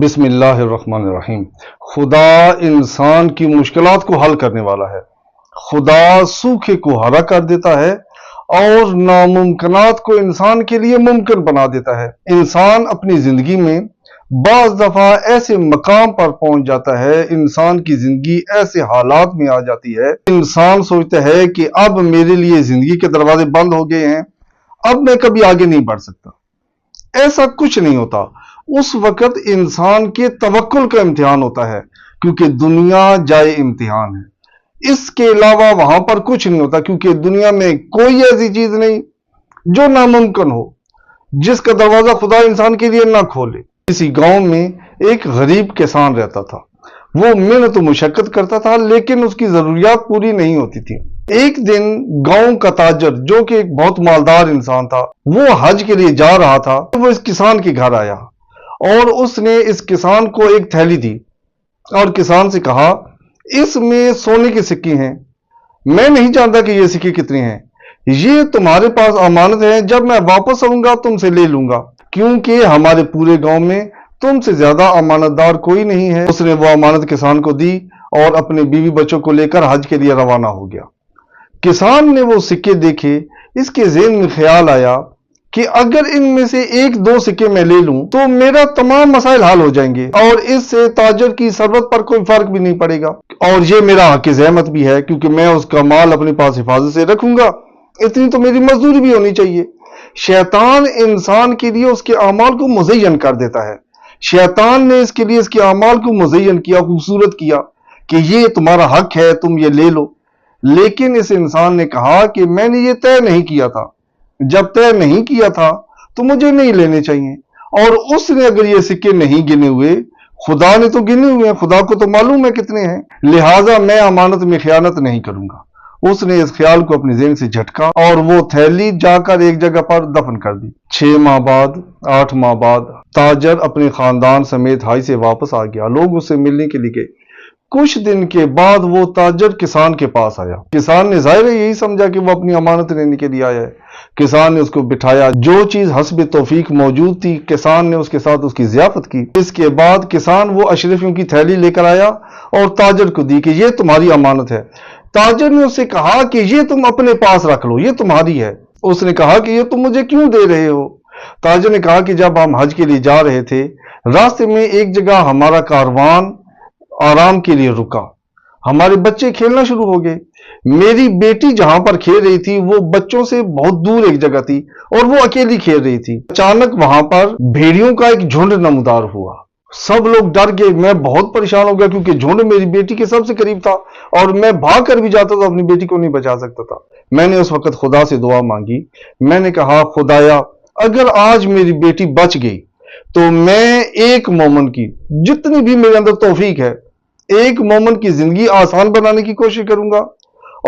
بسم اللہ الرحمن الرحیم۔ خدا انسان کی مشکلات کو حل کرنے والا ہے۔ خدا سوکھے کو ہرا کر دیتا ہے اور ناممکنات کو انسان کے لیے ممکن بنا دیتا ہے۔ انسان اپنی زندگی میں بعض دفعہ ایسے مقام پر پہنچ جاتا ہے، انسان کی زندگی ایسے حالات میں آ جاتی ہے، انسان سوچتا ہے کہ اب میرے لیے زندگی کے دروازے بند ہو گئے ہیں، اب میں کبھی آگے نہیں بڑھ سکتا۔ ایسا کچھ نہیں ہوتا۔ اس وقت انسان کے توکل کا امتحان ہوتا ہے، کیونکہ دنیا جائے امتحان ہے۔ اس کے علاوہ وہاں پر کچھ نہیں ہوتا، کیونکہ دنیا میں کوئی ایسی چیز نہیں جو ناممکن ہو، جس کا دروازہ خدا انسان کے لیے نہ کھولے۔ کسی گاؤں میں ایک غریب کسان رہتا تھا، وہ محنت و مشقت کرتا تھا، لیکن اس کی ضروریات پوری نہیں ہوتی تھی۔ ایک دن گاؤں کا تاجر، جو کہ ایک بہت مالدار انسان تھا، وہ حج کے لیے جا رہا تھا، وہ اس کسان کے گھر آیا اور اس نے اس کسان کو ایک تھیلی دی اور کسان سے کہا، اس میں سونے کے سکے ہیں، میں نہیں جانتا کہ یہ سکے کتنے ہیں، یہ تمہارے پاس امانت ہے، جب میں واپس آؤں گا تم سے لے لوں گا، کیونکہ ہمارے پورے گاؤں میں تم سے زیادہ امانت دار کوئی نہیں ہے۔ اس نے وہ امانت کسان کو دی اور اپنے بیوی بچوں کو لے کر حج کے لیے روانہ ہو گیا۔ کسان نے وہ سکے دیکھے، اس کے ذہن میں خیال آیا کہ اگر ان میں سے ایک دو سکے میں لے لوں تو میرا تمام مسائل حل ہو جائیں گے اور اس سے تاجر کی ثروت پر کوئی فرق بھی نہیں پڑے گا، اور یہ میرا حق زحمت بھی ہے، کیونکہ میں اس کا مال اپنے پاس حفاظت سے رکھوں گا، اتنی تو میری مزدوری بھی ہونی چاہیے۔ شیطان انسان کے لیے اس کے اعمال کو مزین کر دیتا ہے۔ شیطان نے اس کے لیے اس کے اعمال کو مزین کیا، خوبصورت کیا کہ یہ تمہارا حق ہے، تم یہ لے لو۔ لیکن اس انسان نے کہا کہ میں نے یہ طے نہیں کیا تھا، جب طے نہیں کیا تھا تو مجھے نہیں لینے چاہیے، اور اس نے اگر یہ سکے نہیں گنے ہوئے، خدا نے تو گنے ہوئے ہیں، خدا کو تو معلوم ہے کتنے ہیں، لہٰذا میں امانت میں خیانت نہیں کروں گا۔ اس نے اس خیال کو اپنے ذہن سے جھٹکا اور وہ تھیلی جا کر ایک جگہ پر دفن کر دی۔ 6 ماہ بعد، 8 ماہ بعد تاجر اپنے خاندان سمیت حج سے واپس آ گیا، لوگ اس سے ملنے کے لیے گئے۔ کچھ دن کے بعد وہ تاجر کسان کے پاس آیا۔ کسان نے ظاہر ہے یہی سمجھا کہ وہ اپنی امانت لینے کے لیے آیا ہے۔ کسان نے اس کو بٹھایا، جو چیز حسب توفیق موجود تھی کسان نے اس کے ساتھ اس کی ضیافت کی۔ اس کے بعد کسان وہ اشرفیوں کی تھیلی لے کر آیا اور تاجر کو دی کہ یہ تمہاری امانت ہے۔ تاجر نے اس سے کہا کہ یہ تم اپنے پاس رکھ لو، یہ تمہاری ہے۔ اس نے کہا کہ یہ تم مجھے کیوں دے رہے ہو؟ تاجر نے کہا کہ جب ہم حج کے لیے جا رہے تھے، راستے میں ایک جگہ ہمارا کاروان آرام کے لیے رکا، ہمارے بچے کھیلنا شروع ہو گئے، میری بیٹی جہاں پر کھیل رہی تھی وہ بچوں سے بہت دور ایک جگہ تھی اور وہ اکیلی کھیل رہی تھی۔ اچانک وہاں پر بھیڑیوں کا ایک جھنڈ نمودار ہوا، سب لوگ ڈر گئے، میں بہت پریشان ہو گیا کیونکہ جھنڈ میری بیٹی کے سب سے قریب تھا اور میں بھاگ کر بھی جاتا تو اپنی بیٹی کو نہیں بچا سکتا تھا۔ میں نے اس وقت خدا سے دعا مانگی، میں نے کہا، خدایا اگر آج میری بیٹی بچ گئی تو میں ایک مومن کی، جتنی بھی میرے اندر توفیق ہے، ایک مومن کی زندگی آسان بنانے کی کوشش کروں گا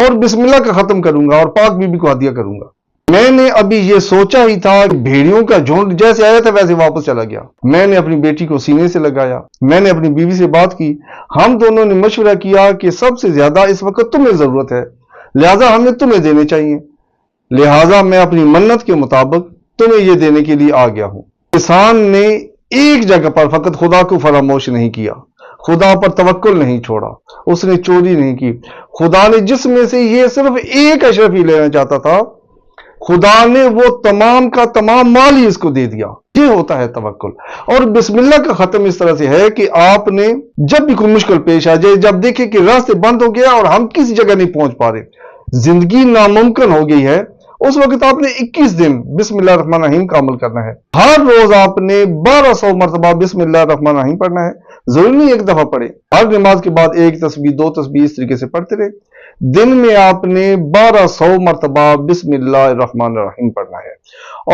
اور بسم اللہ کا ختم کروں گا اور پاک بی بی کو ہدیہ کروں گا۔ میں نے ابھی یہ سوچا ہی تھا کہ بھیڑیوں کا جھنڈ جیسے آیا تھا ویسے واپس چلا گیا۔ میں نے اپنی بیٹی کو سینے سے لگایا، میں نے اپنی بیوی سے بات کی، ہم دونوں نے مشورہ کیا کہ سب سے زیادہ اس وقت تمہیں ضرورت ہے، لہٰذا ہمیں تمہیں دینے چاہیے، لہٰذا میں اپنی منت کے مطابق تمہیں یہ دینے کے لیے آ گیا ہوں۔ کسان نے ایک جگہ پر فقط خدا کو فراموش نہیں کیا، خدا پر توکل نہیں چھوڑا، اس نے چوری نہیں کی۔ خدا نے جس میں سے یہ صرف ایک اشرفی لینا چاہتا تھا، خدا نے وہ تمام کا تمام مال ہی اس کو دے دیا۔ یہ ہوتا ہے توکل۔ اور بسم اللہ کا ختم اس طرح سے ہے کہ آپ نے جب بھی کوئی مشکل پیش آ جائے، جب دیکھیں کہ راستے بند ہو گیا اور ہم کسی جگہ نہیں پہنچ پا رہے، زندگی ناممکن ہو گئی ہے، اس وقت آپ نے 21 دن بسم اللہ الرحمن الرحیم کا عمل کرنا ہے۔ ہر روز آپ نے 1200 مرتبہ بسم اللہ الرحمن الرحیم پڑھنا ہے، ضروری نہیں ایک دفعہ پڑھے، ہر نماز کے بعد ایک تسبیح، 2 تسبیح اس طریقے سے پڑھتے رہے۔ دن میں آپ نے 1200 مرتبہ بسم اللہ الرحمن الرحیم پڑھنا ہے،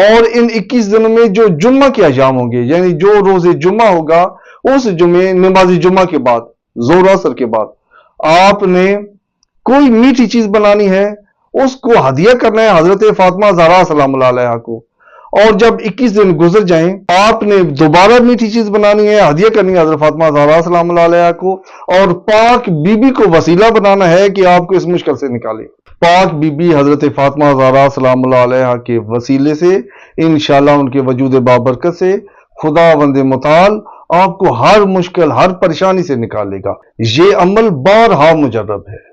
اور ان 21 دنوں میں جو جمعہ کے ایام ہوں گے، یعنی جو روز جمعہ ہوگا، اس جمعے نماز جمعہ کے بعد، ظہر اثر کے بعد آپ نے کوئی میٹھی چیز بنانی ہے، اس کو ہدیہ کرنا ہے حضرت فاطمہ زہرا سلام اللہ علیہا کو، اور جب 21 دن گزر جائیں آپ نے دوبارہ میٹھی چیز بنانی ہے، ہدیہ کرنی ہے حضرت فاطمہ زہرا سلام اللہ علیہا کو، اور پاک بی بی کو وسیلہ بنانا ہے کہ آپ کو اس مشکل سے نکالے۔ پاک بی بی حضرت فاطمہ زہرا سلام اللہ علیہا کے وسیلے سے انشاءاللہ ان کے وجود بابرکت سے خداوند متعال آپ کو ہر مشکل ہر پریشانی سے نکالے گا۔ یہ عمل بارہا مجرب ہے۔